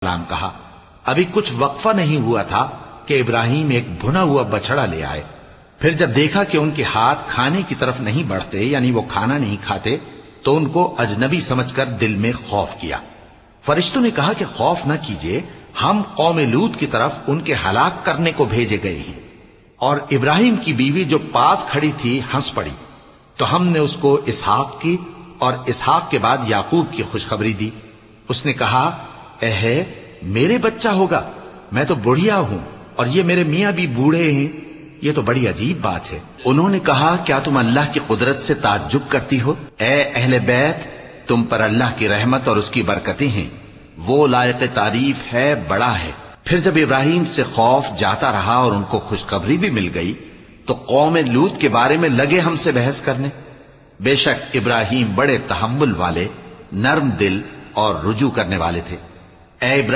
السلام کہا، ابھی کچھ وقفہ نہیں ہوا تھا کہ ابراہیم ایک بھنا ہوا بچڑا لے آئے۔ پھر جب دیکھا کہ ان کے ہاتھ کھانے کی طرف نہیں بڑھتے، یعنی وہ کھانا نہیں کھاتے، تو ان کو اجنبی سمجھ کر دل میں خوف کیا۔ فرشتوں نے کہا کہ خوف نہ کیجیے، ہم قوم لوط کی طرف ان کے ہلاک کرنے کو بھیجے گئے ہیں۔ اور ابراہیم کی بیوی جو پاس کھڑی تھی ہنس پڑی، تو ہم نے اس کو اسحاق کی اور اسحاق کے بعد یعقوب کی خوشخبری دی۔ اس نے کہا، اے میرے بچہ ہوگا، میں تو بڑھیا ہوں اور یہ میرے میاں بھی بوڑھے ہیں، یہ تو بڑی عجیب بات ہے۔ انہوں نے کہا، کیا تم اللہ کی قدرت سے تعجب کرتی ہو؟ اے اہل بیت، تم پر اللہ کی رحمت اور اس کی برکتیں ہیں، وہ لائق تعریف ہے، بڑا ہے۔ پھر جب ابراہیم سے خوف جاتا رہا اور ان کو خوشخبری بھی مل گئی، تو قوم لوط کے بارے میں لگے ہم سے بحث کرنے۔ بے شک ابراہیم بڑے تحمل والے، نرم دل اور رجوع کرنے والے تھے۔ اے ابراہیم